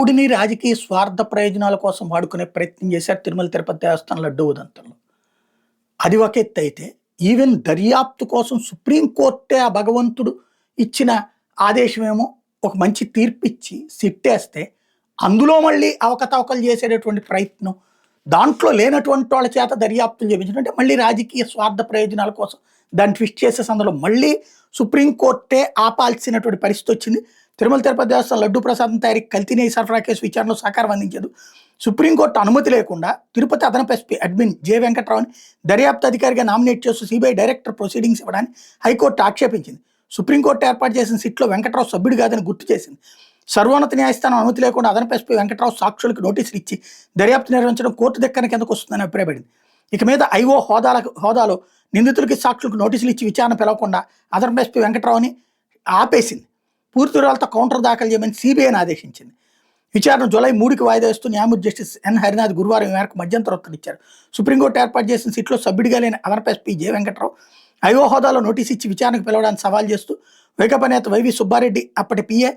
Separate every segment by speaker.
Speaker 1: దేవుడిని రాజకీయ స్వార్థ ప్రయోజనాల కోసం వాడుకునే ప్రయత్నం చేశారు తిరుమల తిరుపతి దేవస్థానం లడ్డూ ఉదంతంలో. అది ఒక ఎత్తు అయితే, ఈవెన్ దర్యాప్తు కోసం సుప్రీంకోర్టే ఆ భగవంతుడు ఇచ్చిన ఆదేశమేమో ఒక మంచి తీర్పిచ్చి సిట్టేస్తే, అందులో మళ్ళీ అవకతవకలు చేసేటటువంటి ప్రయత్నం, దాంట్లో లేనటువంటి వాళ్ళ చేత దర్యాప్తులు చేయించడం అంటే మళ్ళీ రాజకీయ స్వార్థ ప్రయోజనాల కోసం దాన్ని ట్విస్ట్ చేసే సందర్భంలో మళ్ళీ సుప్రీంకోర్టే ఆపాల్సినటువంటి పరిస్థితి వచ్చింది. తిరుమల తిరుపతి దేవస్థానం లడ్డూ ప్రసాదం తయారీకి కల్తీ నెయ్యి సరఫరా కేసు విచారణలో సహకారం అందించదు. సుప్రీంకోర్టు అనుమతి లేకుండా తిరుపతి అదనపు ఎస్పీ అడ్మిన్ జె వెంకట్రావుని దర్యాప్తు అధికారిగా నామినేట్ చేస్తూ సిబిఐ డైరెక్టర్ ప్రొసీడింగ్స్ ఇవ్వడాన్ని హైకోర్టు ఆక్షేపించింది. సుప్రీంకోర్టు ఏర్పాటు చేసిన సిట్లో వెంకట్రావు సభ్యుడు కాదని గుర్తు చేసింది. సర్వోన్నత న్యాయస్థానం అనుమతి లేకుండా అదనపు ఎస్పీ వెంకట్రావు సాక్షులకు నోటీసులు ఇచ్చి దర్యాప్తు నిర్వహించడం కోర్టు దగ్గర కిందకు వస్తుందని అభిప్రాయపడింది. ఇక మీద ఐఓ హోదాలో నిందితులకి సాక్షులకు నోటీసులు ఇచ్చి విచారణ పిలవకుండా అదనపు ఎస్పీ వెంకట్రావుని ఆపేసింది. పూర్తి వివరాలతో కౌంటర్ దాఖలు చేయమని సిబిఐని ఆదేశించింది. విచారణ జూలై 3కి వాయిదా వేస్తూ న్యాయమూర్తి జస్టిస్ ఎన్ హరినాథ్ గురువారం ఈ మేరకు మధ్యంతర ఉత్తర్వులు ఇచ్చారు. సుప్రీంకోర్టు ఏర్పాటు చేసిన సిట్లో సభ్యుడిగా లేని అదనపు ఎస్పీ జె వెంకట్రావు ఐఓ హోదాలో నోటీసు ఇచ్చి విచారణకు పిలవడానికి సవాల్ చేస్తూ వైకాపా నేత వైవి సుబ్బారెడ్డి, అప్పటి పిఏ,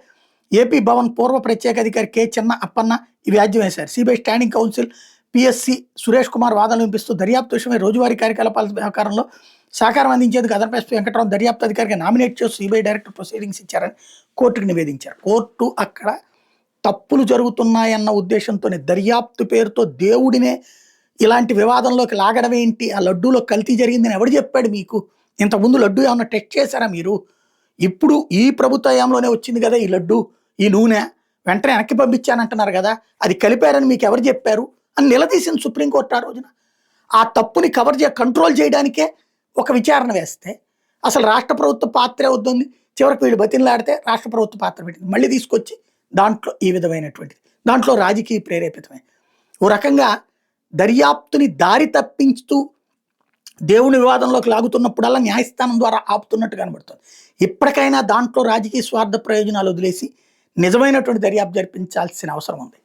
Speaker 1: ఏపీ భవన్ పూర్వ ప్రత్యేక అధికారి కె చిన్న అప్పన్న ఈ వ్యాజ్యం వేశారు. CBI standing council PSC Suresh Kumar వాదనలు వినిపిస్తూ దర్యాప్తు విషయమై రోజువారీ కార్యకలాపాల వ్యవహారంలో సహకారం అందించేందుకు అదనపు ఎస్పీ వెంకట్రావు దర్యాప్తు అధికారిగా నామినేట్ చేస్తూ సిబిఐ డైరెక్టర్ ప్రొసీడింగ్స్ ఇచ్చారని కోర్టుకు నివేదించారు. కోర్టు అక్కడ తప్పులు జరుగుతున్నాయన్న ఉద్దేశంతోనే దర్యాప్తు పేరుతో దేవుడినే ఇలాంటి వివాదంలోకి లాగడం ఏంటి, ఆ లడ్డూలో కల్తీ జరిగిందని ఎవడు చెప్పాడు మీకు? ఇంతకుముందు లడ్డూ ఏమన్నా టెస్ట్ చేశారా మీరు? ఇప్పుడు ఈ ప్రభుత్వ హయాంలోనే వచ్చింది కదా ఈ లడ్డు, ఈ నూనె వెంటనే వెనక్కి పంపించానంటున్నారు కదా, అది కలిపారని మీకు ఎవరు చెప్పారు అని నిలదీసింది సుప్రీంకోర్టు ఆ రోజున. ఆ తప్పుని కంట్రోల్ చేయడానికే ఒక విచారణ వేస్తే అసలు రాష్ట్ర ప్రభుత్వ పాత్రే వద్దుంది. చివరికి వీళ్ళు బతిన్లాడితే రాష్ట్ర ప్రభుత్వ పాత్ర పెట్టింది. మళ్ళీ తీసుకొచ్చి దాంట్లో ఈ విధమైనటువంటిది, దాంట్లో రాజకీయ ప్రేరేపితమే ఓ రకంగా దర్యాప్తుని దారి తప్పించుతూ దేవుని వివాదంలోకి లాగుతున్నప్పుడల్లా న్యాయస్థానం ద్వారా ఆపుతున్నట్టు కనబడుతుంది. ఇప్పటికైనా దాంట్లో రాజకీయ స్వార్థ ప్రయోజనాలు వదిలేసి నిజమైనటువంటి దర్యాప్తు జరిపించాల్సిన అవసరం ఉంది.